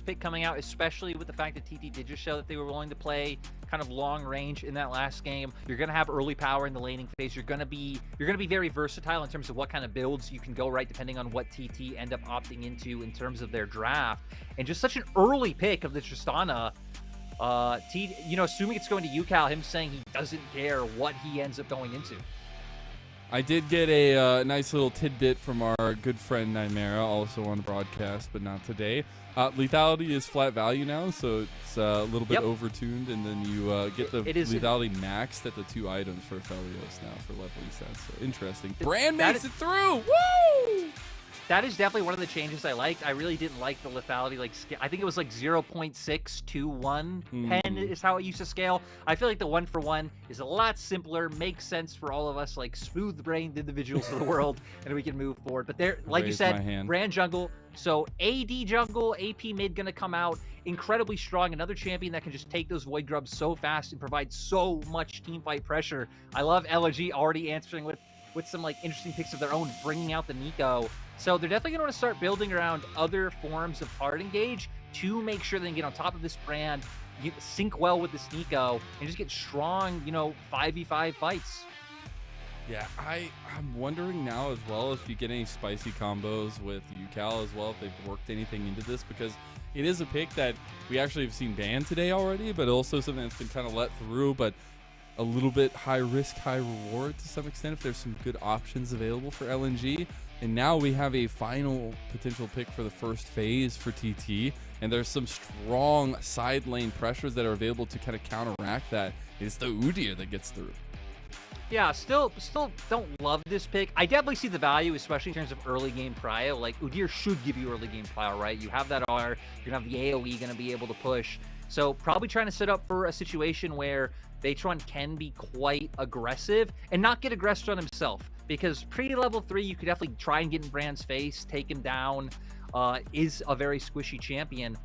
pick coming out, especially with the fact that TT did just show that they were willing to play kind of long range in that last game. You're going to have early power in the laning phase. You're going to be very versatile in terms of what kind of builds you can go right depending on what TT end up opting into in terms of their draft. And just such an early pick of the Tristana. Assuming it's going to Ucal, him saying he doesn't care what he ends up going into. I did get a nice little tidbit from our good friend Nightmare, also on the broadcast, but not today. Lethality is flat value now, so it's a little bit overtuned, and then you get the lethality maxed at the 2 items for Felios now for level resets. So interesting. Brand makes it through! Woo! That is definitely one of the changes I liked. I really didn't like the lethality. I think it was like 0.621 pen is how it used to scale. I feel like the 1-for-1 is a lot simpler, makes sense for all of us, like smooth-brained individuals of the world, and we can move forward. But there, like you said, Brand jungle. So AD jungle, AP mid gonna come out incredibly strong. Another champion that can just take those void grubs so fast and provide so much team fight pressure. I love LNG already answering with some like interesting picks of their own, bringing out the Nico. So they're definitely going to want to start building around other forms of hard engage to make sure they can get on top of this Brand, sync well with this Nico, and just get strong, 5v5 fights. Yeah, I'm wondering now as well if you get any spicy combos with Ucal as well, if they've worked anything into this, because it is a pick that we actually have seen banned today already, but also something that's been kind of let through, but a little bit high risk, high reward to some extent if there's some good options available for LNG. And now we have a final potential pick for the first phase for TT, and there's some strong side lane pressures that are available to kind of counteract that. It's the Udyr that gets through. Yeah, still don't love this pick. I definitely see the value, especially in terms of early game prio. Like, Udyr should give you early game prio, right? You have that R, you're going to have the AoE going to be able to push. So probably trying to set up for a situation where Beichuan can be quite aggressive and not get aggressive on himself. Because pre-level 3, you could definitely try and get in Brand's face, take him down, is a very squishy champion.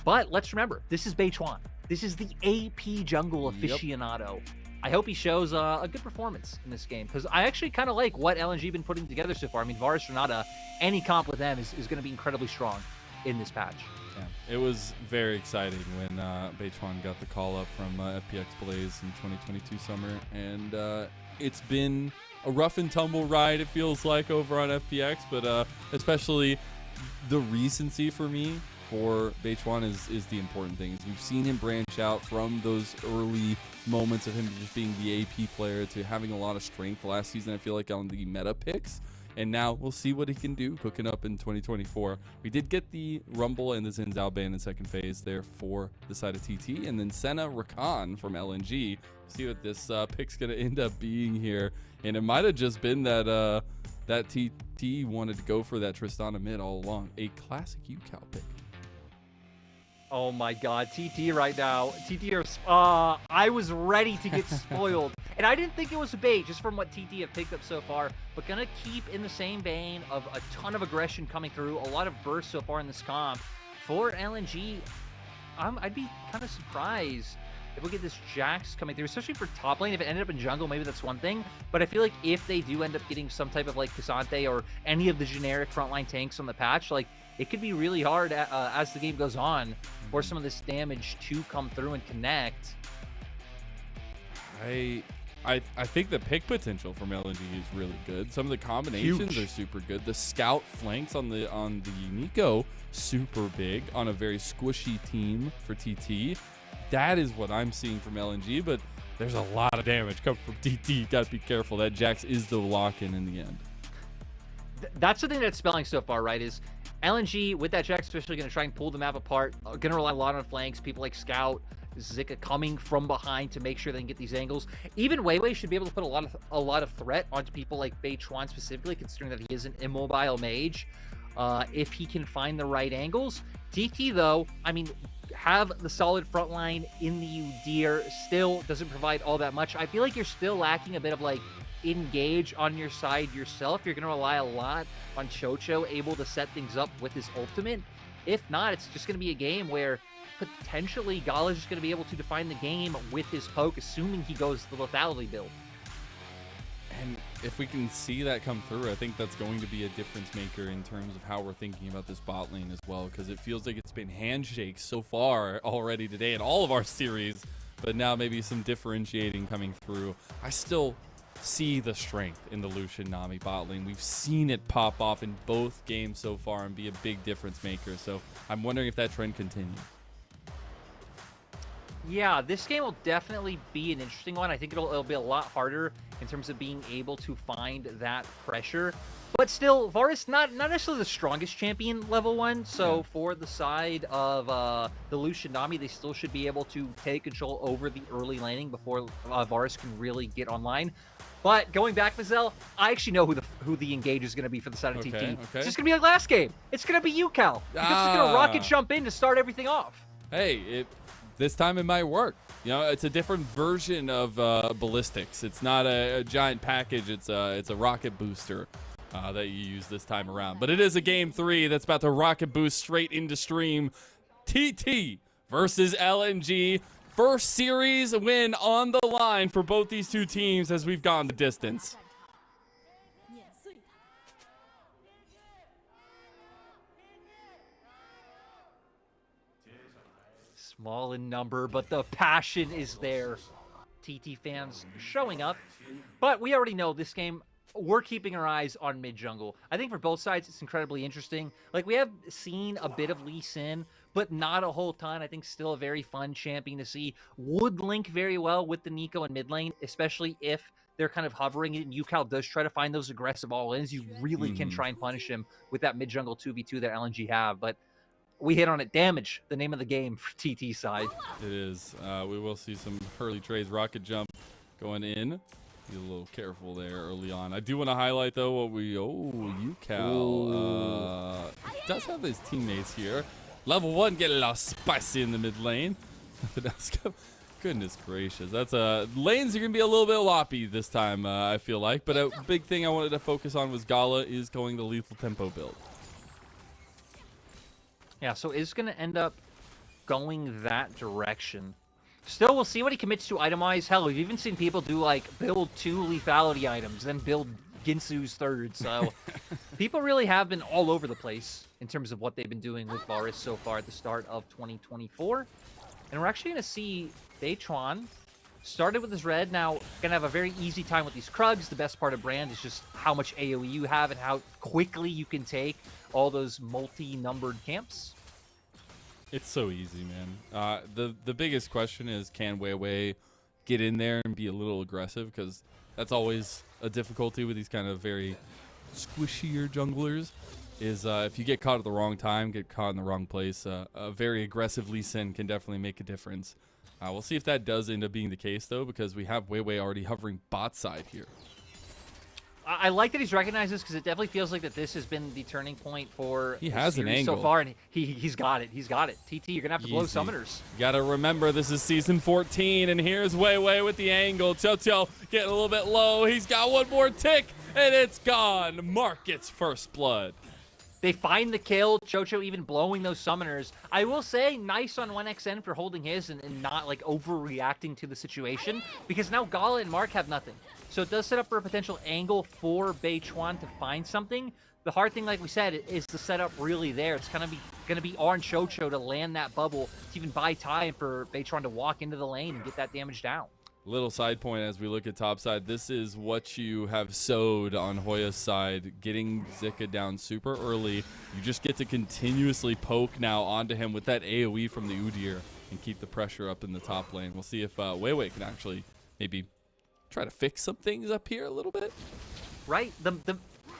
But let's remember, this is Beichuan. This is the AP jungle aficionado. Yep. I hope he shows a good performance in this game, because I actually kind of like what LNG been putting together so far. I mean, VODS Renata, any comp with them is going to be incredibly strong in this patch. Yeah, it was very exciting when Beichuan got the call up from FPX Blaze in 2022 summer, and it's been a rough and tumble ride, it feels like, over on FPX, but especially the recency for me for Beichuan is the important thing. We've seen him branch out from those early moments of him just being the AP player to having a lot of strength last season, I feel like, on the meta picks. And now we'll see what he can do cooking up in 2024. We did get the Rumble and the Xin Zhao ban in second phase there for the side of TT. And then Senna Rakan from LNG. See what this pick's going to end up being here. And it might have just been that that TT wanted to go for that Tristana mid all along. A classic Ucal pick. Oh my god, TT right now. I was ready to get spoiled. And I didn't think it was a bait, just from what TT have picked up so far. But gonna keep in the same vein of a ton of aggression coming through, a lot of bursts so far in this comp. For LNG, I'd be kind of surprised if we get this Jax coming through, especially for top lane. If it ended up in jungle, maybe that's one thing. But I feel like if they do end up getting some type of like Cassante or any of the generic frontline tanks on the patch, like, it could be really hard as the game goes on for some of this damage to come through and connect. I think the pick potential from LNG is really good. Some of the combinations are super good. The scout flanks on the Nico, super big on a very squishy team for TT. That is what I'm seeing from LNG, but there's a lot of damage coming from TT. You gotta be careful. That Jax is the lock-in in the end. That's the thing that's spelling so far, right? Is LNG with that Jax especially going to try and pull the map apart. Going to rely a lot on flanks. People like Scout, Zika coming from behind to make sure they can get these angles. Even WeiWei should be able to put a lot of threat onto people like Beichuan specifically, considering that he is an immobile mage. If he can find the right angles. TT though, I mean, have the solid front line in the Udyr still doesn't provide all that much. I feel like you're still lacking a bit of like engage on your side yourself. You're going to rely a lot on qiuqiu able to set things up with his ultimate. If not, it's just going to be a game where potentially Gala is just going to be able to define the game with his poke, assuming he goes the lethality build. And if we can see that come through, I think that's going to be a difference maker in terms of how we're thinking about this bot lane as well, because it feels like it's been handshakes so far already today in all of our series, but now maybe some differentiating coming through. I still see the strength in the Lucian Nami bot lane. We've seen it pop off in both games so far and be a big difference maker, so I'm wondering if that trend continues. Yeah, this game will definitely be an interesting one. I think it'll be a lot harder in terms of being able to find that pressure. But still, Varus not necessarily the strongest champion level 1. So for the side of the Lucian Nami, they still should be able to take control over the early laning before Varus can really get online. But going back, Mazel, I actually know who the engage is going to be for the side of TT. Okay. It's just going to be like last game. It's going to be Ucal. Because it's going to rocket jump in to start everything off. Hey, this time it might work. You know, it's a different version of ballistics. It's not a giant package. It's a rocket booster that you use this time around. But it is a game 3 that's about to rocket boost straight into stream. TT versus LNG. First series win on the line for both these two teams as we've gone the distance. Small in number, but the passion is there. TT fans showing up. But we already know this game, we're keeping our eyes on mid-jungle. I think for both sides, it's incredibly interesting. Like, we have seen a bit of Lee Sin, but not a whole ton. I think still a very fun champion to see. Would link very well with the Nico in mid lane, especially if they're kind of hovering it and Ucal does try to find those aggressive all-ins. You really can try and punish him with that mid-jungle 2v2 that LNG have. But we hit on it. Damage, the name of the game for TT side. It is. We will see some early trades. Rocket jump going in. Be a little careful there early on. I do want to highlight, though, what Ucal does have his teammates here. Level 1 get a little spicy in the mid lane. Goodness gracious. That's lanes are going to be a little bit loppy this time, I feel like. But a big thing I wanted to focus on was Gala is going the lethal tempo build. Yeah, so it's going to end up going that direction. Still, we'll see what he commits to itemize. Hell, we've even seen people do, like, build 2 lethality items, then build Ginsu's third. So people really have been all over the place in terms of what they've been doing with Varus so far at the start of 2024. And we're actually going to see Beichuan started with his red. Now, going to have a very easy time with these Krugs. The best part of Brand is just how much AoE you have and how quickly you can take all those multi-numbered camps. It's so easy, man. The biggest question is, can WeiWei get in there and be a little aggressive? Because that's always a difficulty with these kind of very squishier junglers, is if you get caught at the wrong time, get caught in the wrong place, a very aggressive Lee Sin can definitely make a difference. We'll see if that does end up being the case, though, because we have WeiWei already hovering bot side here. I like that he's recognized this because it definitely feels like that this has been the turning point for he has an angle so far, and he's got it. He's got it. TT, you're gonna have to blow summoners. You gotta remember this is season 14, and here's WeiWei with the angle. qiuqiu getting a little bit low. He's got one more tick, and it's gone. Mark gets first blood. They find the kill. qiuqiu even blowing those summoners. I will say, nice on 1xN for holding his and not like overreacting to the situation, because now Gala and Mark have nothing. So it does set up for a potential angle for Beichuan to find something. The hard thing, like we said, is the setup really there. It's going to be on qiuqiu to land that bubble to even buy time for Beichuan to walk into the lane and get that damage down. Little side point as we look at top side. This is what you have sowed on Hoya's side, getting Zika down super early. You just get to continuously poke now onto him with that AoE from the Udyr and keep the pressure up in the top lane. We'll see if WeiWei can actually maybe try to fix some things up here a little bit. Right.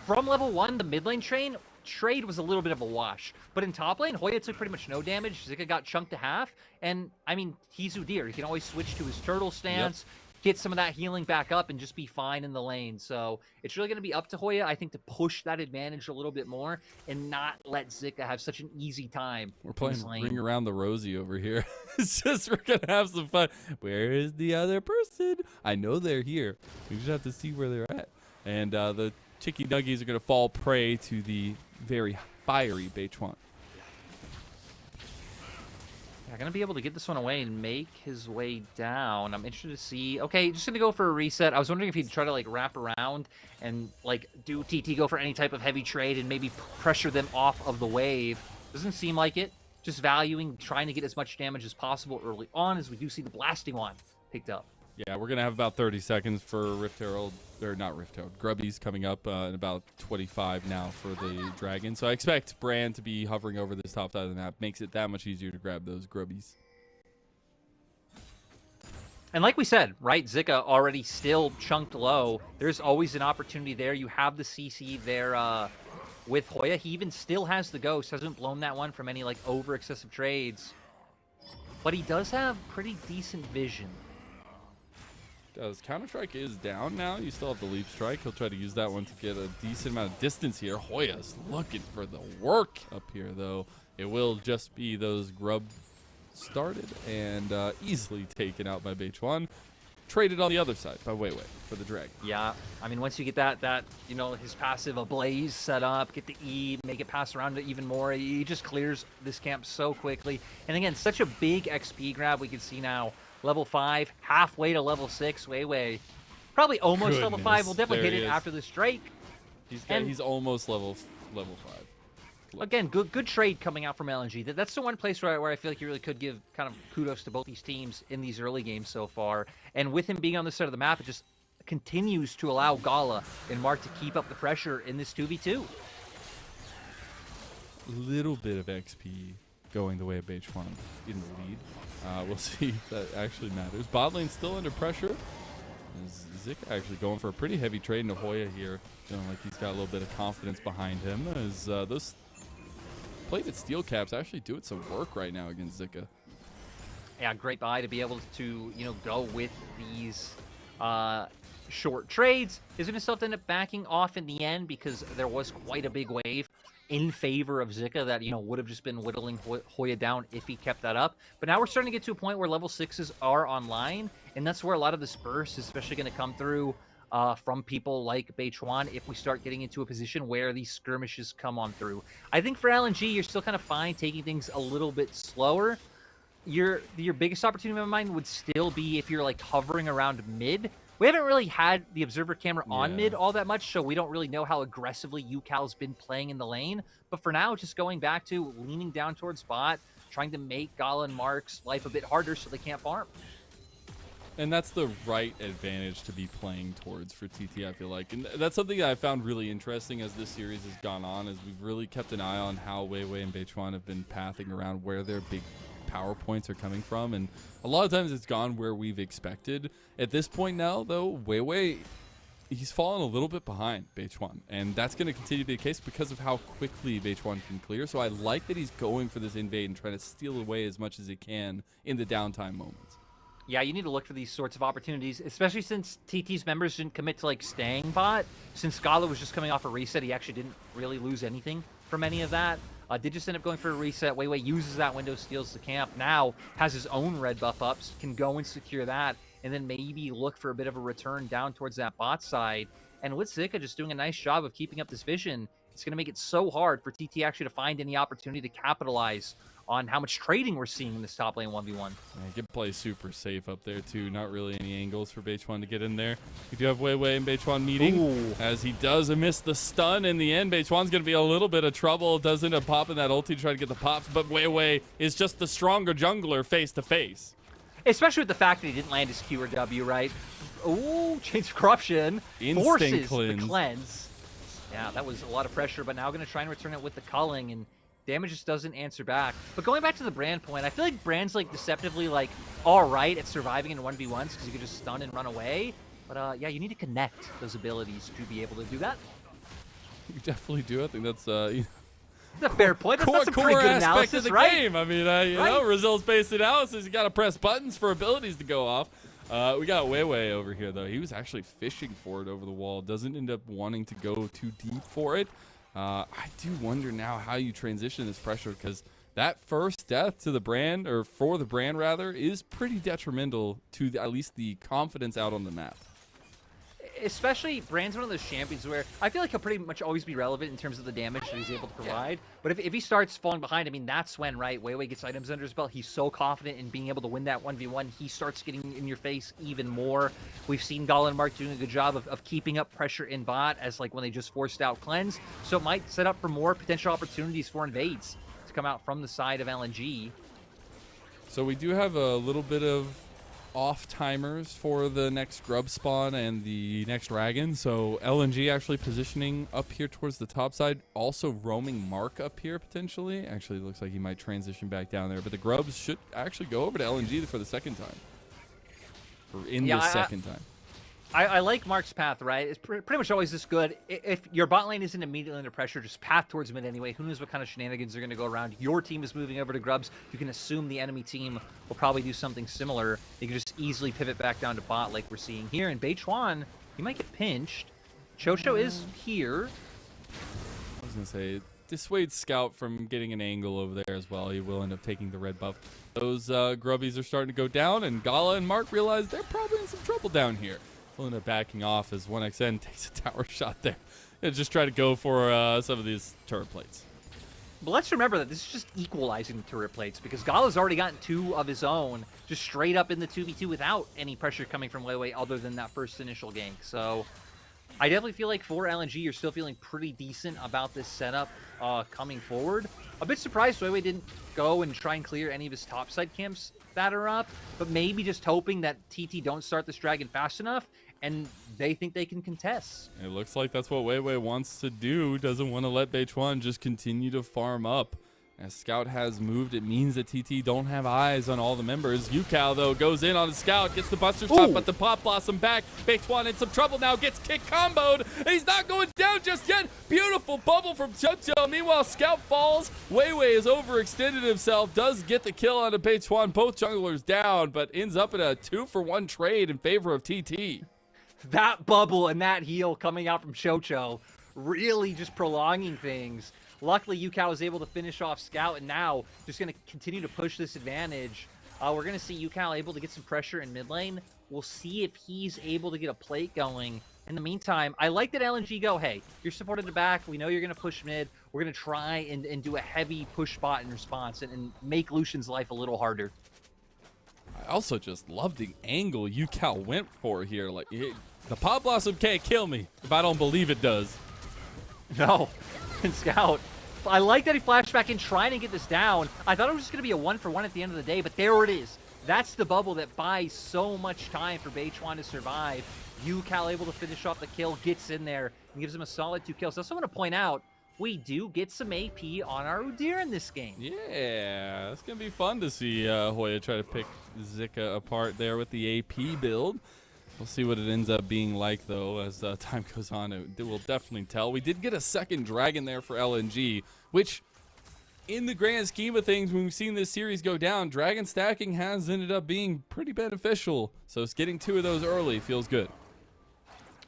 From level 1, the mid lane trade was a little bit of a wash. But in top lane, Hoya took pretty much no damage. Zika got chunked to half. And, I mean, he's Udyr. He can always switch to his turtle stance, get some of that healing back up, and just be fine in the lane. So it's really going to be up to Hoya, I think, to push that advantage a little bit more and not let Zika have such an easy time. We're playing Ring Around the Rosie over here. It's just we're going to have some fun. Where is the other person? I know they're here. We just have to see where they're at. And the Chicky Nuggies are going to fall prey to the very fiery Beichuan. Yeah, gonna be able to get this one away and make his way down. I'm interested to see. Okay, just gonna go for a reset. I was wondering if he'd try to like wrap around and like do TT go for any type of heavy trade and maybe pressure them off of the wave. Doesn't seem like it. Just valuing, trying to get as much damage as possible early on, as we do see the blasting one picked up. Yeah, we're going to have about 30 seconds for Rift Herald, or not Rift Herald, Grubbies coming up in about 25 now for the Dragon. So I expect Brand to be hovering over this top side of the map. Makes it that much easier to grab those Grubbies. And like we said, right, Zika already still chunked low. There's always an opportunity there. You have the CC there with Hoya. He even still has the Ghost. Hasn't blown that one from any like over excessive trades. But he does have pretty decent vision. Counter-Strike is down now. You still have the Leap Strike. He'll try to use that one to get a decent amount of distance here. Hoya's looking for the work up here, though. It will just be those Grub started and easily taken out by Beichuan. Traded on the other side by WeiWei for the Dragon. Yeah, I mean, once you get that you know, his passive Ablaze set up, get the E, make it pass around even more, he just clears this camp so quickly. And again, such a big XP grab. We can see now level 5, halfway to level 6. WeiWei, probably almost level 5. We'll definitely hit it after the strike. He's almost level 5. Again, good trade coming out from LNG. That's the one place where I feel like you really could give kind of kudos to both these teams in these early games so far. And with him being on this side of the map, it just continues to allow Gala and Mark to keep up the pressure in this 2v2. Little bit of XP going the way of Beichuan in the lead. We'll see if that actually matters. Bot lane still under pressure. Zika actually going for a pretty heavy trade into Hoya here. Feeling like he's got a little bit of confidence behind him. As those plated steel caps actually doing some work right now against Zika. Yeah, great buy to be able to, you know, go with these short trades. Is going to still end up backing off in the end because there was quite a big wave in favor of Zika that, you know, would have just been whittling Hoya down if he kept that up. But now we're starting to get to a point where level 6s are online, and that's where a lot of this burst is especially going to come through from people like Beichuan if we start getting into a position where these skirmishes come on through. I think for LNG, you're still kind of fine taking things a little bit slower. Your biggest opportunity in my mind would still be if you're like hovering around mid. We haven't really had the observer camera on mid all that much, so we don't really know how aggressively Ucal's been playing in the lane. But for now, just going back to leaning down towards bot, trying to make Gala and Mark's life a bit harder so they can't farm. And that's the right advantage to be playing towards for TT, I feel like. And that's something that I found really interesting as this series has gone on, is we've really kept an eye on how WeiWei and Beichuan have been pathing around where their big power points are coming from, and a lot of times it's gone where we've expected. At this point now, though, WeiWei, he's fallen a little bit behind Beichuan, and that's going to continue to be the case because of how quickly Beichuan can clear. So I like that he's going for this invade and trying to steal away as much as he can in the downtime moments. Yeah, you need to look for these sorts of opportunities, especially since TT's members didn't commit to like staying bot. Since Gala was just coming off a reset, he actually didn't really lose anything from any of that. Did just end up going for a reset. WeiWei uses that window, steals the camp. Now has his own red buff ups, can go and secure that, and then maybe look for a bit of a return down towards that bot side. And with Zika just doing a nice job of keeping up this vision, it's going to make it so hard for TT actually to find any opportunity to capitalize on how much trading we're seeing in this top lane 1v1. Yeah, he can play super safe up there too. Not really any angles for Beichuan to get in there. We do have WeiWei and Beichuan meeting. As he does miss the stun in the end. Beichuan's going to be a little bit of trouble. Does end up popping that ulti to try to get the pops, but WeiWei is just the stronger jungler face to face. Especially with the fact that he didn't land his Q or W, right? Ooh, Chains of Corruption. Forces the cleanse. Yeah, that was a lot of pressure, but now going to try and return it with the culling, and damage just doesn't answer back. But going back to the Brand point, I feel like Brand's like deceptively like all right at surviving in 1v1s because you can just stun and run away. But yeah, you need to connect those abilities to be able to do that. You definitely do. I think that's that's a fair point. That's a pretty good analysis, of the right? game. I mean, you know, results-based analysis. You got to press buttons for abilities to go off. We got WeiWei over here, though. He was actually fishing for it over the wall. Doesn't end up wanting to go too deep for it. I do wonder now how you transition this pressure, because that first death to the Brand, or for the Brand rather, is pretty detrimental to at least the confidence out on the map. especially Brand's one of those champions where I feel like he'll pretty much always be relevant in terms of the damage that he's able to provide. But if he starts falling behind, I mean, that's when, right, WeiWei gets items under his belt. He's so confident in being able to win that 1v1. He starts getting in your face even more. We've seen Gala and Mark doing a good job of keeping up pressure in bot as like when they just forced out cleanse. So it might set up for more potential opportunities for invades to come out from the side of LNG. So we do have a little bit of off timers for the next grub spawn and the next dragon. So LNG actually positioning up here towards the top side, also roaming Mark up here potentially. Actually, it looks like he might transition back down there, but the grubs should actually go over to LNG for the second time. Or in the second time. I like Mark's path, right? It's pretty much always this good. If your bot lane isn't immediately under pressure, just path towards mid anyway. Who knows what kind of shenanigans are going to go around. Your team is moving over to grubs. You can assume the enemy team will probably do something similar. You can just easily pivot back down to bot like we're seeing here. And Beichuan, he might get pinched. qiuqiu is here. I was going to say, dissuade Scout from getting an angle over there as well. He will end up taking the red buff. Those grubbies are starting to go down, and Gala and Mark realize they're probably in some trouble down here. We'll end up backing off as 1xN takes a tower shot there. And just try to go for some of these turret plates. But let's remember that this is just equalizing the turret plates because Gala's already gotten 2 of his own just straight up in the 2v2 without any pressure coming from WeiWei other than that first initial gank. So I definitely feel like for LNG, you're still feeling pretty decent about this setup coming forward. A bit surprised WeiWei didn't go and try and clear any of his topside camps that are up, but maybe just hoping that TT don't start this dragon fast enough and they think they can contest. It looks like that's what WeiWei wants to do. Doesn't want to let Beichuan just continue to farm up. As Scout has moved, it means that TT don't have eyes on all the members. Ucal, though, goes in on the Scout, gets the Buster Shot, but the Pop Blossom back. Beichuan in some trouble now, gets kick comboed, and he's not going down just yet. Beautiful bubble from qiuqiu. Meanwhile, Scout falls. WeiWei has overextended himself, does get the kill onto Beichuan. Both junglers down, but ends up in a 2-for-1 trade in favor of TT. That bubble and that heal coming out from qiuqiu really just prolonging things. Luckily, Ucal was able to finish off Scout, and now just going to continue to push this advantage. We're going to see Ucal able to get some pressure in mid lane. We'll see if he's able to get a plate going. In the meantime, I like that LNG go, hey, you're supported the back. We know you're going to push mid. We're going to try and do a heavy push bot in response and make Lucian's life a little harder. I also just love the angle Ucal went for here. Like, the Pop Blossom can't kill me if I don't believe it does. No. And Scout, I like that he flashed back in trying to get this down. I thought it was just going to be a 1-for-1 at the end of the day, but there it is. That's the bubble that buys so much time for Beichuan to survive. Ucal able to finish off the kill, gets in there, and gives him a solid 2 kills. I also want to point out, we do get some AP on our Udyr in this game. Yeah, it's going to be fun to see Hoya try to pick Zika apart there with the AP build. We'll see what it ends up being like, though, as time goes on. It will definitely tell. We did get a second dragon there for LNG, which, in the grand scheme of things, when we've seen this series go down, dragon stacking has ended up being pretty beneficial. So it's getting 2 of those early feels good.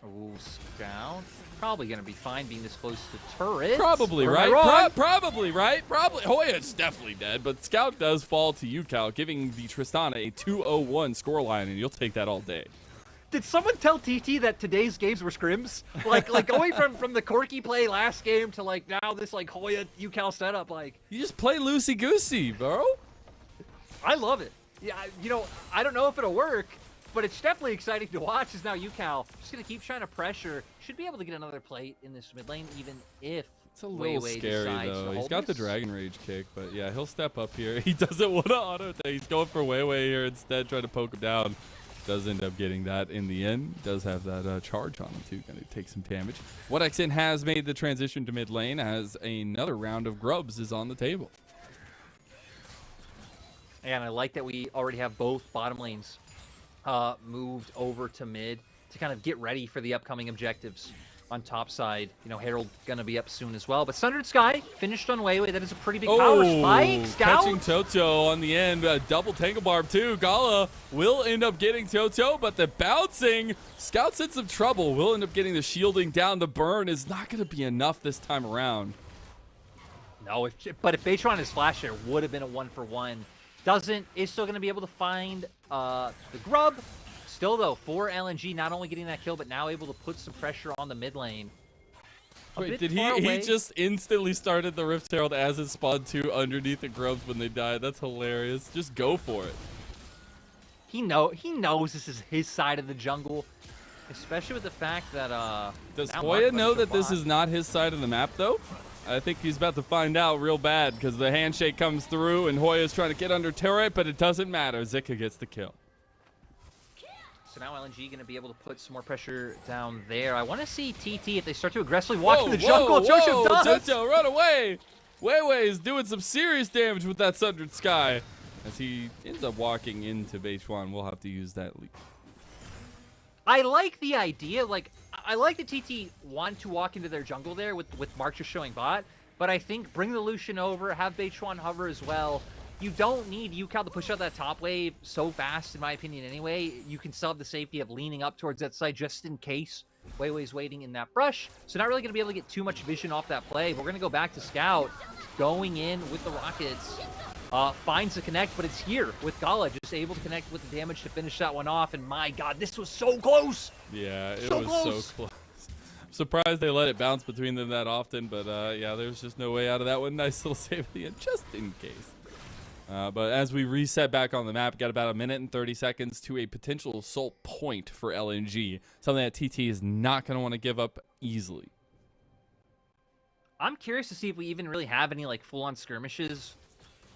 Ooh, Scout. Probably going to be fine being this close to turret. Probably, right? Probably, right? Probably. Hoya's definitely dead, but Scout does fall to Ucal, giving the Tristana a 2-0-1 scoreline, and you'll take that all day. Did someone tell TT that today's games were scrims? Like going from the Corky play last game to like now this like Hoya Ucal setup, like you just play loosey goosey, bro. I love it. Yeah, you know, I don't know if it'll work, but it's definitely exciting to watch. Is now Ucal just gonna keep trying to pressure. Should be able to get another plate in this mid lane, even if it's a little WeiWei scary though. He's got the Dragon Rage kick, but yeah, he'll step up here. He doesn't want to auto attack. He's going for WeiWei here instead, trying to poke him down. Does end up getting that in the end. Does have that charge on him too. Gonna take some damage. WhatXN has made the transition to mid lane as another round of grubs is on the table. And I like that we already have both bottom lanes moved over to mid to kind of get ready for the upcoming objectives on top side. You know, Herald gonna be up soon as well. But Sundered Sky finished on WeiWei. That is a pretty big power spike. Scout catching qiuqiu on the end. Double Tangle Barb too. Gala will end up getting qiuqiu, but the bouncing. Scout's in some trouble. Will end up getting the shielding down. The burn is not gonna be enough this time around. No, but if Beichuan is flash there, would have been a 1-for-1. Doesn't, is still gonna be able to find the grub. Still, though, for LNG, not only getting that kill, but now able to put some pressure on the mid lane. Wait, did he just instantly started the Rift Herald as his spawn 2 underneath the grubs when they died? That's hilarious. Just go for it. He knows this is his side of the jungle, especially with the fact that does Hoya know that this is not his side of the map though? I think he's about to find out real bad because the handshake comes through and Hoya's trying to get under turret, but it doesn't matter. Zika gets the kill. So now LNG going to be able to put some more pressure down there. I want to see TT if they start to aggressively walk in the jungle. Whoa, does. qiuqiu, run away! WeiWei is doing some serious damage with that Sundered Sky. As he ends up walking into Beichuan, we'll have to use that leap. I like the idea. Like, I like the TT want to walk into their jungle there with Mark just showing bot. But I think bring the Lucian over, have Beichuan hover as well. You don't need Ucal to push out that top wave so fast, in my opinion, anyway. You can still have the safety of leaning up towards that side just in case WeiWei's waiting in that brush. So not really going to be able to get too much vision off that play. But we're going to go back to Scout, going in with the Rockets. Finds the connect, but it's here with Gala, just able to connect with the damage to finish that one off. And my God, this was so close. Yeah, it was so close. I'm surprised they let it bounce between them that often, but yeah, there's just no way out of that one. Nice little save at the end, just in case. But as we reset back on the map, got about 1 minute and 30 seconds to a potential assault point for LNG, something that TT is not going to want to give up easily. I'm curious to see if we even really have any like full-on skirmishes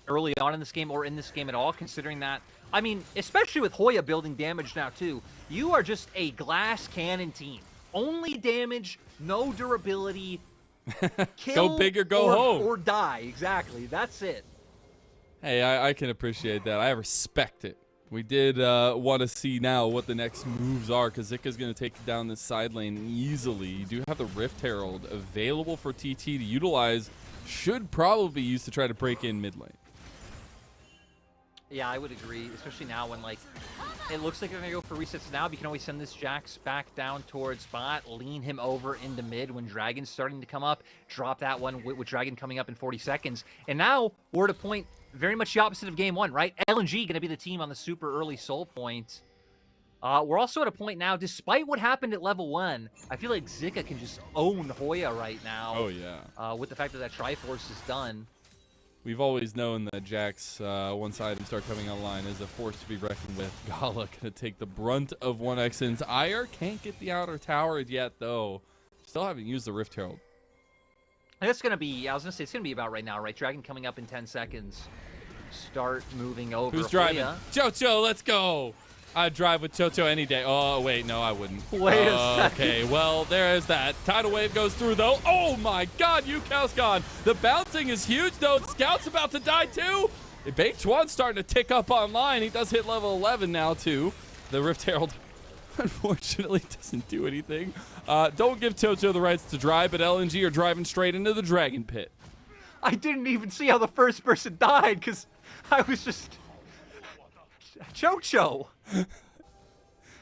early on in this game or in this game at all, considering that, I mean, especially with Hoya building damage now too, you are just a glass cannon team. Only damage, no durability, kill go big or go home. Or die, exactly. That's it. Hey, I can appreciate that. I respect it. We did want to see now what the next moves are because Zika's going to take down this side lane easily. You do have the Rift Herald available for TT to utilize. Should probably be used to try to break in mid lane. Yeah, I would agree, especially now when, like, it looks like they're going to go for resets now. But you can always send this Jax back down towards bot, lean him over into mid when Dragon's starting to come up, drop that one with Dragon coming up in 40 seconds. And now we're at a point very much the opposite of game one, right? LNG going to be the team on the super early soul point. We're also at a point now, despite what happened at level 1, I feel like Zika can just own Hoya right now. Oh, yeah. With the fact that that Triforce is done. We've always known that Jax, once items start coming online, is a force to be reckoned with. Gala going to take the brunt of 1x's ire. Can't get the outer tower yet, though. Still haven't used the Rift Herald. It's going to be, I was going to say, it's going to be about right now, right? Dragon coming up in 10 seconds. Start moving over. Who's driving? Hoya. qiuqiu, let's go. I'd drive with qiuqiu any day. Oh, wait, no, I wouldn't. Wait a second. Okay, well, there's that. Tidal wave goes through, though. Oh, my God, Ucal's gone. The bouncing is huge, though. Scout's about to die, too. Beichuan's starting to tick up online. He does hit level 11 now, too. The Rift Herald, unfortunately, doesn't do anything. Don't give qiuqiu the rights to drive, but LNG are driving straight into the Dragon Pit. I didn't even see how the first person died because I was just... qiuqiu.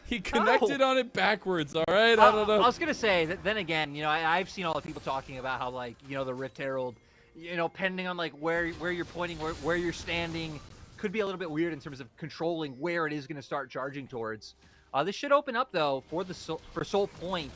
He connected on it backwards, all right? I don't know. I was going to say, that then again, you know, I've seen all the people talking about how, like, you know, the Rift Herald, you know, depending on, like, where you're pointing, where you're standing, could be a little bit weird in terms of controlling where it is going to start charging towards. This should open up, though, for Soul Point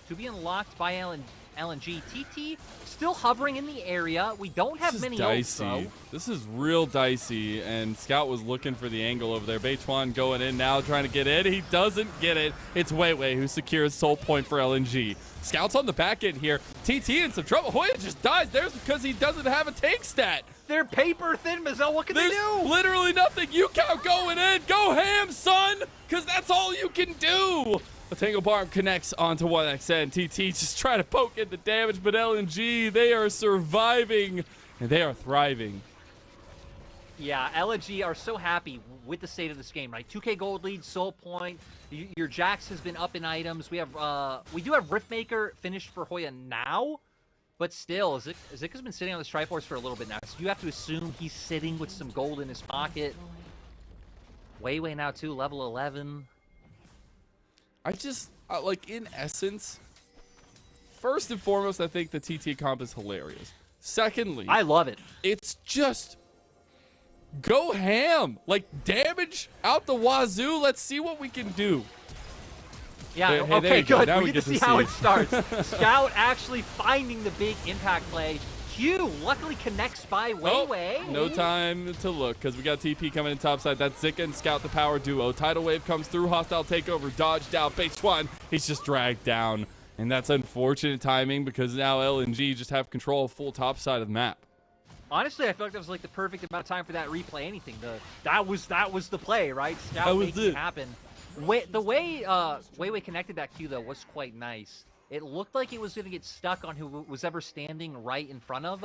to be unlocked by LNG. TT still hovering in the area. We don't have many ults, though. This is real dicey, and Scout was looking for the angle over there. Beichuan going in now, trying to get in. He doesn't get it. It's WeiWei who secures Soul Point for LNG. Scout's on the back end here. TT in some trouble. Hoya just dies. There's because he doesn't have a tank stat. They're paper thin, Mazel. What can they do? There's literally nothing. Ucal going in. Go ham, son, because that's all you can do. The Tango Barb connects onto 1xn. TT just trying to poke at the damage, but LNG, they are surviving, and they are thriving. Yeah, LNG are so happy with the state of this game, right? 2K gold lead, Soul Point. Your Jax has been up in items. We do have Riftmaker finished for Hoya now, but still, Zika's been sitting on this Triforce for a little bit now, so you have to assume he's sitting with some gold in his pocket. WeiWei now too, level 11. I just, like, in essence, first and foremost, I think the TT comp is hilarious. Secondly, I love it. It's just go ham. Like, damage out the wazoo. Let's see what we can do. Yeah, Hey, okay, good. Now We get to see how it starts. Scout actually finding the big impact play. Q luckily connects by WeiWei. No time to look because we got TP coming in topside. That's Zika and Scout, the power duo. Tidal wave comes through. Hostile takeover. Dodged out. Beichuan. He's just dragged down. And that's unfortunate timing because now LNG just have control of full topside of the map. Honestly, I feel like that was like the perfect amount of time for that replay. Anything. That was the play, right? Scout That was making it happen. The way WeiWei connected that Q though was quite nice. It looked like it was going to get stuck on who was ever standing right in front of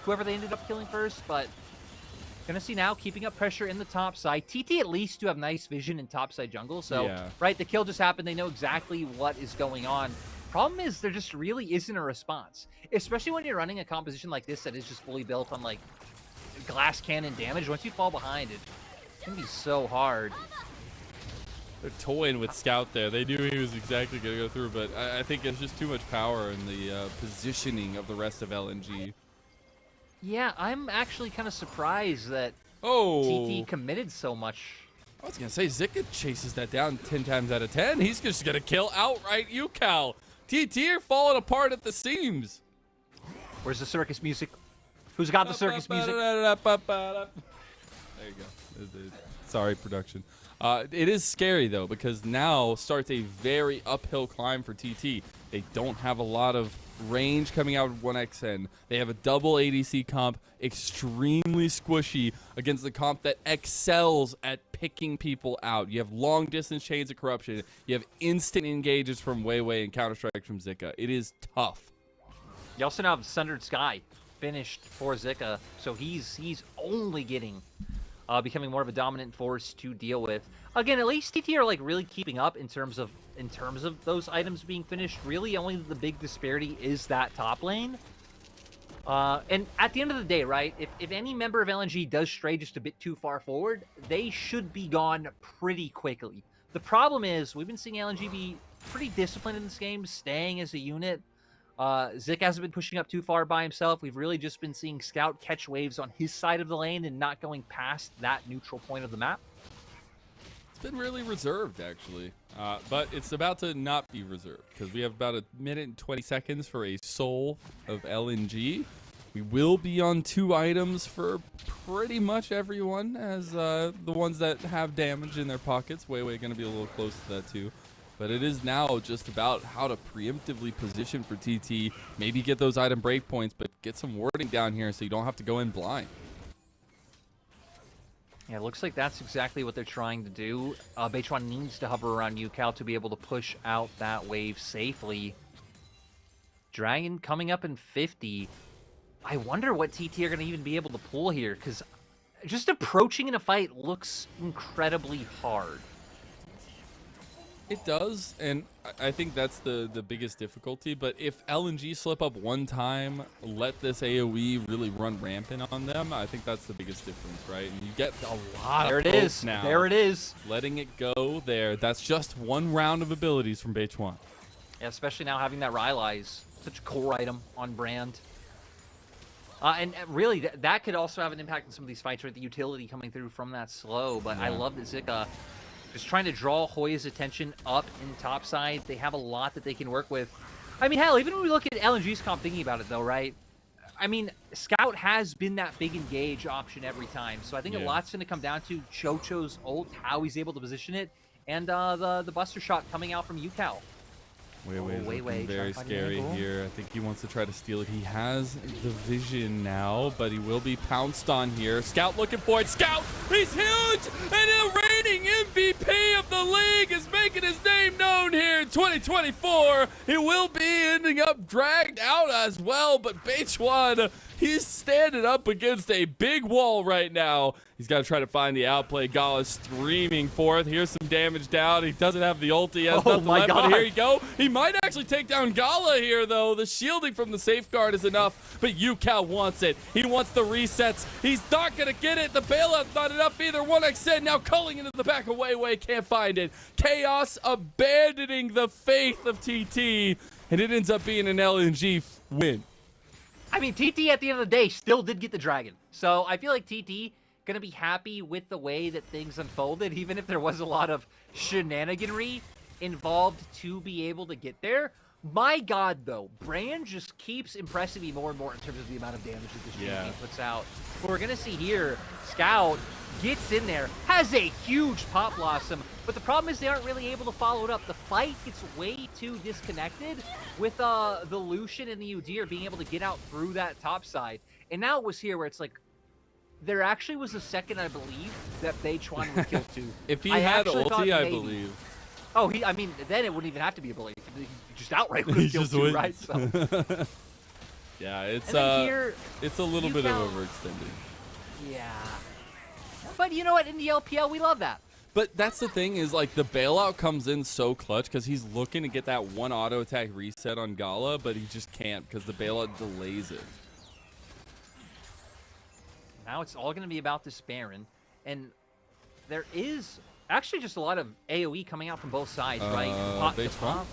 whoever they ended up killing first, but gonna see now keeping up pressure in the top side. TT at least do have nice vision in top side jungle, so yeah. Right, the kill just happened. They know exactly what is going on. Problem is there just really isn't a response, especially when you're running a composition like this that is just fully built on like glass cannon damage. Once you fall behind, it's gonna be so hard. They're toying with Scout there. They knew he was exactly going to go through, but I think it's just too much power in the positioning of the rest of LNG. Yeah, I'm actually kind of surprised that TT committed so much. I was going to say, Zika chases that down 10 times out of 10. He's just going to kill outright Ucal. TT are falling apart at the seams. Where's the circus music? Who's got the circus music? There you go. Sorry, production. It is scary, though, because now starts a very uphill climb for TT. They don't have a lot of range coming out of 1xn. They have a double ADC comp, extremely squishy against the comp that excels at picking people out. You have long-distance chains of corruption. You have instant engages from WeiWei and Counter-Strike from Zika. It is tough. You also now have Sundered Sky finished for Zika, so he's only getting... becoming more of a dominant force to deal with. Again, at least TT are like really keeping up in terms of those items being finished. Really, only the big disparity is that top lane. And at the end of the day, right, if any member of LNG does stray just a bit too far forward, they should be gone pretty quickly. The problem is we've been seeing LNG be pretty disciplined in this game, staying as a unit. Zik hasn't been pushing up too far by himself. We've really just been seeing Scout catch waves on his side of the lane and not going past that neutral point of the map. It's been really reserved, actually. But it's about to not be reserved because we have about 1 minute and 20 seconds for a soul of LNG. We will be on 2 items for pretty much everyone as the ones that have damage in their pockets. WeiWei going to be a little close to that, too. But it is now just about how to preemptively position for TT, maybe get those item breakpoints, but get some warding down here so you don't have to go in blind. Yeah, it looks like that's exactly what they're trying to do. Beichuan needs to hover around Ucal to be able to push out that wave safely. Dragon coming up in 50. I wonder what TT are going to even be able to pull here, because just approaching in a fight looks incredibly hard. It does, and I think that's the biggest difficulty. But if LNG slip up one time, let this AoE really run rampant on them, I think that's the biggest difference, right? And you get a lot there of it is now. There it is. Letting it go there. That's just one round of abilities from Beichuan. Yeah, especially now having that Rylai's such a core item on brand. And really, that could also have an impact on some of these fights, right? The utility coming through from that slow. But yeah. I love that Zika just trying to draw Hoya's attention up in topside. They have a lot that they can work with. I mean, hell, even when we look at LNG's comp, thinking about it, though, right? I mean, Scout has been that big engage option every time. So I think a lot's going to come down to qiuqiu's ult, how he's able to position it, and the buster shot coming out from Ucal. WeiWei very scary here. I think he wants to try to steal it. He has the vision now, but he will be pounced on here. Scout looking for it. Scout, he's huge! And the reigning MVP of the league is making his name known here in 2024. He will be ending up dragged out as well, but Beichuan, he's standing up against a big wall right now. He's got to try to find the outplay. Gala streaming forth. Here's some damage down. He doesn't have the ult. He has nothing left, but here you go. He might actually take down Gala here, though. The shielding from the safeguard is enough, but Ucal wants it. He wants the resets. He's not going to get it. The bailout's not enough either. 1xn now culling into the back of WeiWei. Can't find it. Chaos abandoning the faith of TT, and it ends up being an LNG win. I mean, TT at the end of the day still did get the dragon. So I feel like TT going to be happy with the way that things unfolded, even if there was a lot of shenaniganry involved to be able to get there. My God, though, Brand just keeps impressing me more and more in terms of the amount of damage that this champion puts out. What we're going to see here, Scout gets in there, has a huge Pop Blossom, but the problem is they aren't really able to follow it up. The fight gets way too disconnected with the Lucian and the Udyr being able to get out through that top side. And now it was here where it's like, there actually was a second, I believe, that Beichuan would kill two. If he had ulti, I believe. Oh, I mean, then it wouldn't even have to be a belief. He just outright would have killed two, right? So. Yeah, it's a little bit of overextended. Yeah. But you know what? In the LPL, we love that. But that's the thing is, like, the bailout comes in so clutch because he's looking to get that one auto attack reset on Gala, but he just can't because the bailout delays it. Now it's all going to be about this Baron, and there is actually just a lot of AoE coming out from both sides, right? Beichuan?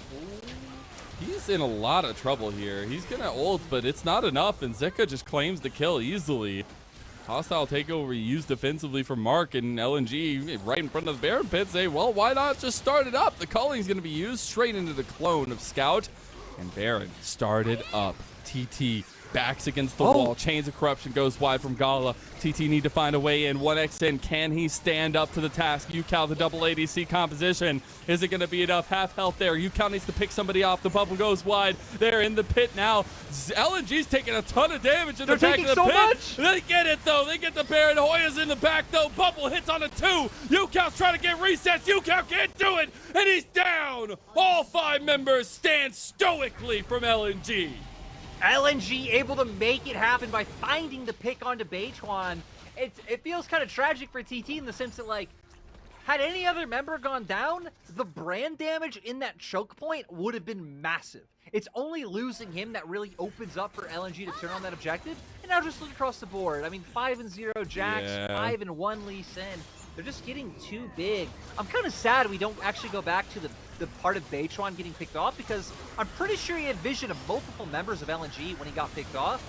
He's in a lot of trouble here. He's going to ult, but it's not enough, and Zika just claims the kill easily. Hostile takeover used defensively from Mark, and LNG right in front of the Baron pit say, well, why not just start it up? The calling's going to be used straight into the clone of Scout, and Baron started up. TT backs against the wall. Chains of Corruption goes wide from Gala. TT need to find a way in. 1x in. Can he stand up to the task? Ucal, the double ADC composition. Is it going to be enough? Half health there. Ucal needs to pick somebody off. The bubble goes wide. They're in the pit now. LNG's taking a ton of damage in the back of the pit. Much. They get it, though. They get the Baron. Hoya's in the back, though. Bubble hits on a 2. Ucal's trying to get resets. Ucal can't do it, and he's down. All 5 members stand stoically from LNG. LNG able to make it happen by finding the pick onto Beichuan. It feels kind of tragic for TT in the sense that, like, had any other member gone down, the Brand damage in that choke point would have been massive. It's only losing him that really opens up for LNG to turn on that objective. And now just look across the board. I mean, 5-0 Jax, 5-1 Lee Sin. They're just getting too big. I'm kind of sad we don't actually go back to the part of Beichuan getting picked off, because I'm pretty sure he had vision of multiple members of LNG when he got picked off.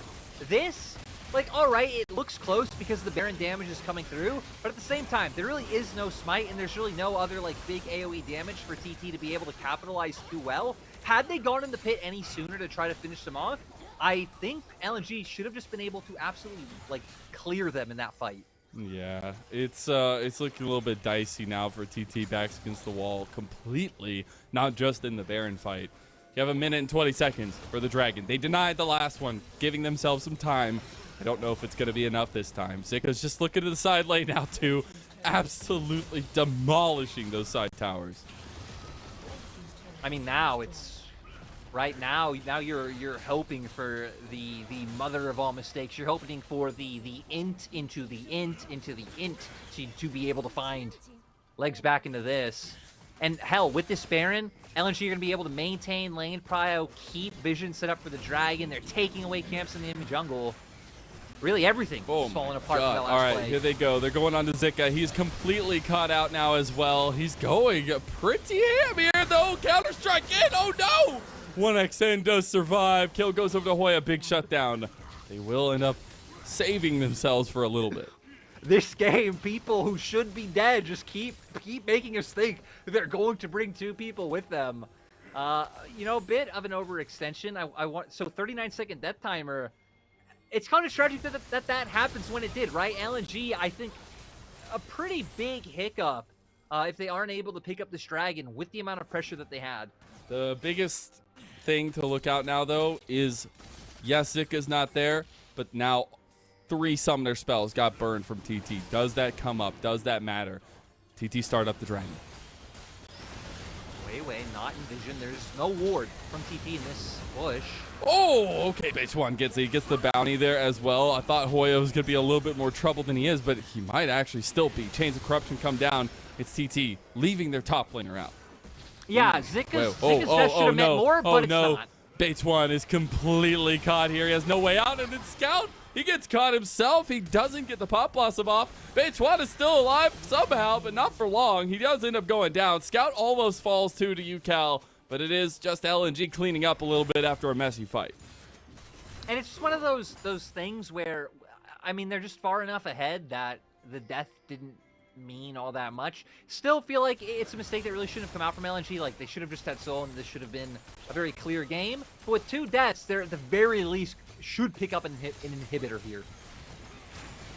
This, like, all right, it looks close because the Baron damage is coming through, but at the same time, there really is no smite, and there's really no other, like, big AoE damage for TT to be able to capitalize too well. Had they gone in the pit any sooner to try to finish them off, I think LNG should have just been able to absolutely, like, clear them in that fight. Yeah, it's looking a little bit dicey now for TT. Backs against the wall completely, not just in the Baron fight. You have 1 minute and 20 seconds for the Dragon. They denied the last one, giving themselves some time. I don't know if it's going to be enough this time. Zika's just looking to the side lane now, too. Absolutely demolishing those side towers. I mean, now it's... Right now you're hoping for the mother of all mistakes. You're hoping for the int into the int into the int to be able to find legs back into this. And hell, with this Baron, LNG are going to be able to maintain lane prio, keep vision set up for the Dragon. They're taking away camps in the enemy jungle. Really everything is falling apart from that last All right, play. here they go. They're going on to Zika. He's completely caught out now as well. He's going pretty ham here, though. Counter-strike in. Oh, no. 1xn does survive. Kill goes over to Hoya. Big shutdown. They will end up saving themselves for a little bit. This game, people who should be dead just keep making us think they're going to bring 2 people with them. You know, a bit of an overextension. I want, so 39-second death timer. It's kind of tragic that happens when it did, right? LNG, I think, a pretty big hiccup if they aren't able to pick up this Dragon with the amount of pressure that they had. The biggest thing to look out now, though, is yes, Zika's not there, but now 3 summoner spells got burned from TT. Does that come up? Does that matter? TT start up the Dragon. WeiWei not in vision. There's no ward from TT in this push. Oh, okay. Beichuan gets the bounty there as well. I thought Hoya was going to be a little bit more trouble than he is, but he might actually still be. Chains of Corruption come down. It's TT leaving their top laner out. Yeah, Zika's should have meant more, but it's not. Beichuan is completely caught here. He has no way out, and then Scout, he gets caught himself. He doesn't get the Pop Blossom off. Beichuan is still alive somehow, but not for long. He does end up going down. Scout almost falls to Ucal, but it is just LNG cleaning up a little bit after a messy fight. And it's just one of those things where, I mean, they're just far enough ahead that the death didn't mean all that much. Still feel like it's a mistake that really shouldn't have come out from LNG. Like, they should have just had Soul, and this should have been a very clear game. But with 2 deaths, they're at the very least should pick up an inhibitor here.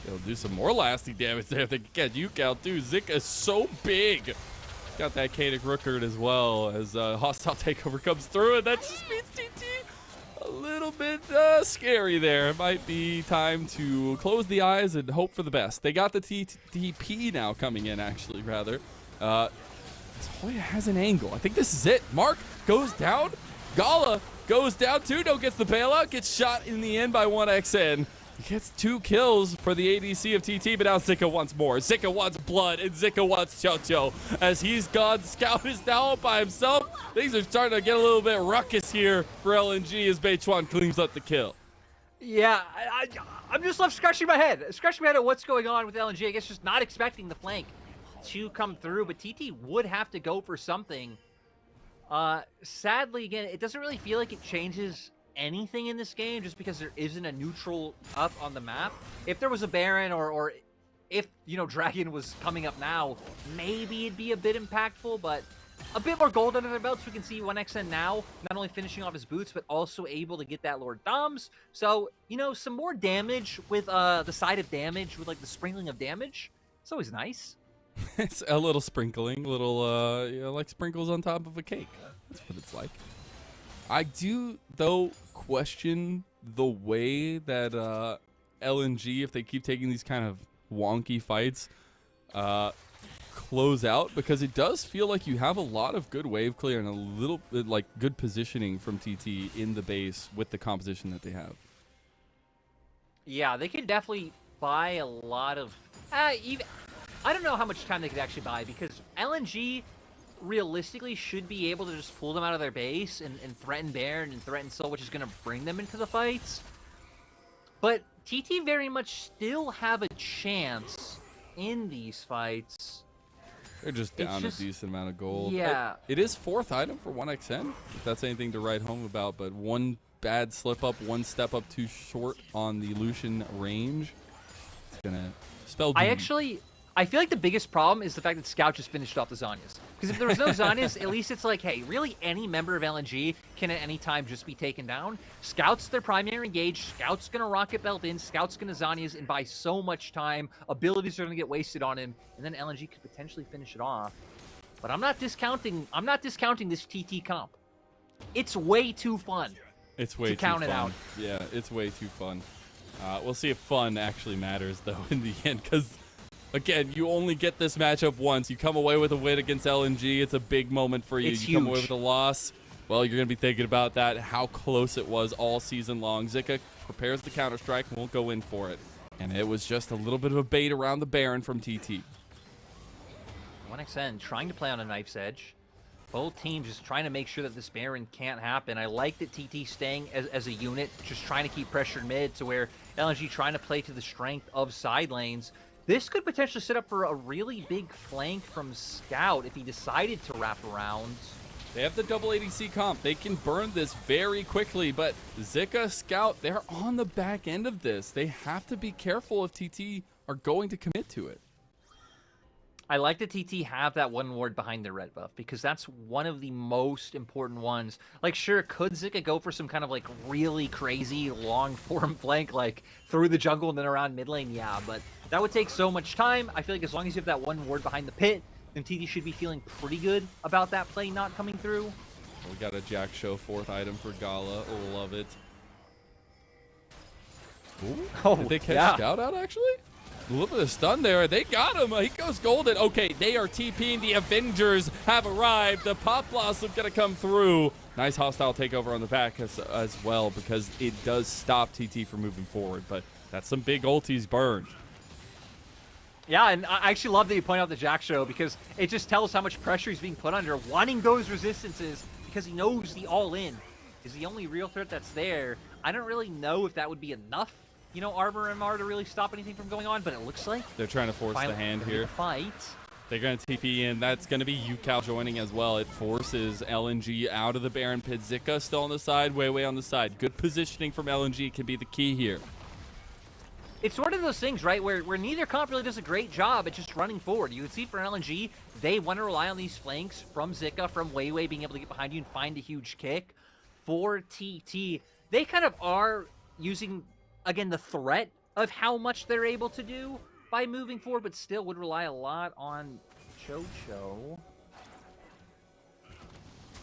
They'll do some more lasting damage there if they can get Ucal too. Zika is so big. Got that Katic Rookard as well as hostile takeover comes through, and that just means TT a little bit scary there. It might be time to close the eyes and hope for the best. They got the TP now coming in, actually, rather. Hoya has an angle. I think this is it. Mark goes down. Gala goes down too. No gets the bailout. Gets shot in the end by 1xN. He gets 2 kills for the ADC of TT, but now Zika wants more. Zika wants blood, and Zika wants qiuqiu. As he's gone, Scout is now up by himself. Things are starting to get a little bit ruckus here for LNG as Beichuan cleans up the kill. Yeah, I'm just left scratching my head at what's going on with LNG. I guess just not expecting the flank to come through, but TT would have to go for something. Sadly, again, it doesn't really feel like it changes anything in this game just because there isn't a neutral up on the map. If there was a Baron or if, you know, Dragon was coming up now, maybe it'd be a bit impactful, but a bit more gold under their belts. We can see 1xN now not only finishing off his boots, but also able to get that Lord Doms. So, you know, some more damage with the side of damage, with like the sprinkling of damage. It's always nice. It's a little sprinkling, little, you know, like sprinkles on top of a cake. That's what it's like. I do, though, question the way that LNG, if they keep taking these kind of wonky fights, close out, because it does feel like you have a lot of good wave clear and a little bit like good positioning from TT in the base with the composition that they have. Yeah, they can definitely buy a lot of... even, I don't know how much time they could actually buy, because LNG realistically should be able to just pull them out of their base and threaten Baron and threaten Soul, which is going to bring them into the fights. But TT very much still have a chance in these fights. They're just down a decent amount of gold. Yeah. It is 4th item for 1xN, if that's anything to write home about, but one bad slip up, one step up too short on the Lucian range. It's going to spell doom. I feel like the biggest problem is the fact that Scout just finished off the Zhonya's. Because if there was no Zhonya's, at least it's like, hey, really any member of LNG can at any time just be taken down. Scout's their primary engage. Scout's going to rocket belt in. Scout's going to Zhonya's and buy so much time. Abilities are going to get wasted on him. And then LNG could potentially finish it off. But I'm not discounting this TT comp. It's way too fun. It's way too fun. To count it out. Yeah, it's way too fun. We'll see if fun actually matters, though, in the end, because... Again, you only get this matchup once. You come away with a win against LNG. It's a big moment for you. It's you huge. Come away with a loss. Well, you're going to be thinking about that, how close it was all season long. Zika prepares the counter-strike and won't go in for it. And it was just a little bit of a bait around the Baron from TT. 1xN trying to play on a knife's edge. Both teams just trying to make sure that this Baron can't happen. I like that TT staying as a unit, just trying to keep pressure mid to where LNG trying to play to the strength of side lanes. This could potentially set up for a really big flank from Scout if he decided to wrap around. They have the double ADC comp. They can burn this very quickly, but Zika, Scout, they're on the back end of this. They have to be careful if TT are going to commit to it. I like that TT have that one ward behind their red buff, because that's one of the most important ones. Like, sure, could Zika go for some kind of, like, really crazy long-form flank, like, through the jungle and then around mid lane? Yeah, but that would take so much time. I feel like as long as you have that one ward behind the pit, then TT should be feeling pretty good about that play not coming through. We got a Jack Show 4th item for Gala. Love it. Ooh, oh, did they catch Scout out, actually? A little bit of stun there. They got him. He goes golden. Okay, they are TPing. The Avengers have arrived. The Pop Blossom going to come through. Nice hostile takeover on the back as well, because it does stop TT from moving forward. But that's some big ultis burned. Yeah, and I actually love that you point out the Jack Show, because it just tells how much pressure he's being put under, wanting those resistances, because he knows the all-in is the only real threat that's there. I don't really know if that would be enough, you know, Arbor and Mar to really stop anything from going on, but it looks like they're trying to force the hand here. Fight. They're going to TP in. That's going to be Ucal joining as well. It forces LNG out of the Baron pit. Zika still on the side, WeiWei on the side. Good positioning from LNG can be the key here. it's sort of those things, right, where neither comp really does a great job at just running forward. You can see for LNG, they want to rely on these flanks from Zika, from WeiWei being able to get behind you and find a huge kick. For TT, they kind of are using, again, the threat of how much they're able to do by moving forward, but still would rely a lot on qiuqiu.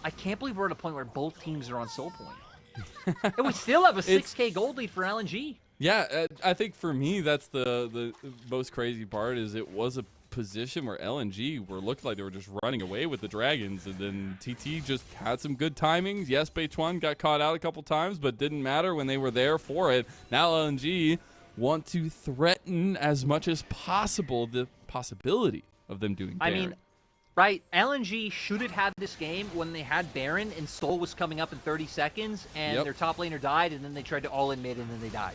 I can't believe we're at a point where both teams are on soul point. And we still have a 6K gold lead for LNG. Yeah, I think for me, that's the most crazy part is it was a position where LNG looked like they were just running away with the Dragons, and then TT just had some good timings. Yes, Beichuan got caught out a couple times, but didn't matter when they were there for it. Now LNG want to threaten as much as possible the possibility of them doing Baron. I mean, right, LNG should have had this game when they had Baron and Soul was coming up in 30 seconds, and their top laner died, and then they tried to all-in mid, and then they died.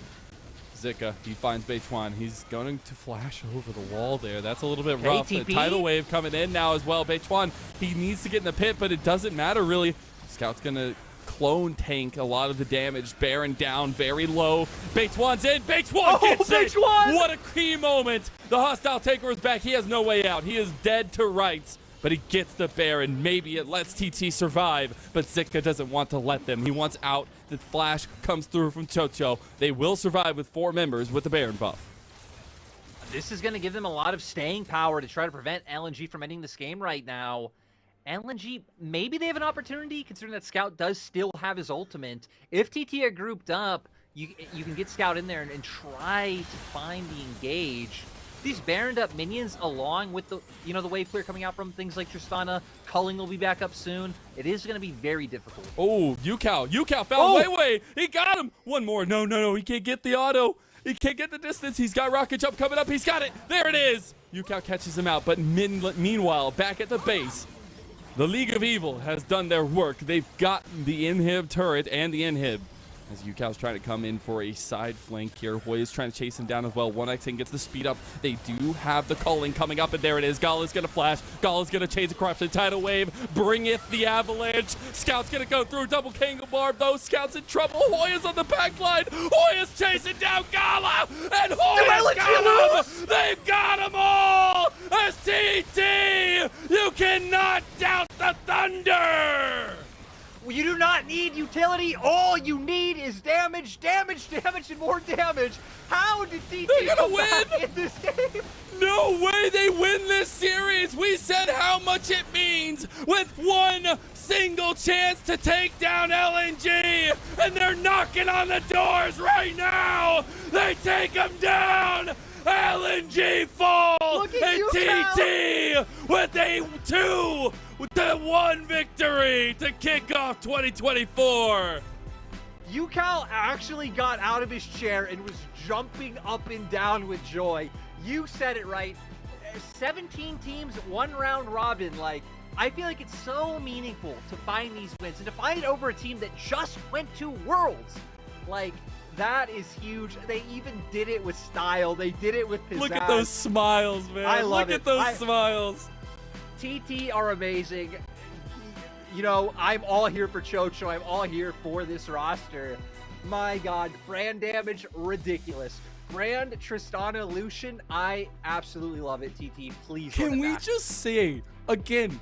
Zika, he finds Beichuan. He's going to flash over the wall there. That's a little bit rough. ATP? The tidal wave coming in now as well. Beichuan, he needs to get in the pit, but it doesn't matter really. Scout's going to clone tank a lot of the damage. Baron down very low. Beichuan's in. Beichuan gets it. What a key moment. The hostile taker is back. He has no way out. He is dead to rights. But he gets the Baron. Maybe it lets TT survive, but Zika doesn't want to let them. He wants out. The flash comes through from qiuqiu. They will survive with 4 members with the Baron buff. This is going to give them a lot of staying power to try to prevent LNG from ending this game right now. LNG, maybe they have an opportunity, considering that Scout does still have his ultimate. If TT are grouped up, you can get Scout in there and try to find the engage. These Baroned up minions, along with the the wave clear coming out from things like Tristana, Culling will be back up soon. It is going to be very difficult. Oh, Ucal found WeiWei. He got him. One more. No. He can't get the auto. He can't get the distance. He's got rocket jump coming up. He's got it. There it is. Ucal catches him out. But meanwhile, back at the base, the League of Evil has done their work. They've got the inhib turret and the inhib. As Ucal's trying to come in for a side flank here. Hoya's trying to chase him down as well. 1xing gets the speed up. They do have the culling coming up, and there it is. Gala's going to flash. Gala's going to chase across the tidal wave. Bringeth the avalanche. Scout's going to go through. Double Kangle Barb, though. Scout's in trouble. Hoya's on the back line. Hoya's chasing down Gala, and Hoya's got him. They've got them all. As TT, you cannot doubt the thunder. You do not need utility. All you need is damage, and more damage. How did TT come back in this game? No way they win this series. We said how much it means with one single chance to take down LNG, and they're knocking on the doors right now. They take them down. LNG fall, and TT with a 2-1 victory to kick off 2024. Ucal actually got out of his chair and was jumping up and down with joy. You said it right. 17 teams, 1 round robin. Like, I feel like it's so meaningful to find these wins and to find it over a team that just went to Worlds. Like, that is huge. They even did it with style. They did it with pizzazz. Look at those smiles, man. I love it. Look at those smiles. TT are amazing. You know, I'm all here for qiuqiu. I'm all here for this roster. My God, brand damage, ridiculous. Brand, Tristana, Lucian, I absolutely love it, TT. Please. Can we just say, again,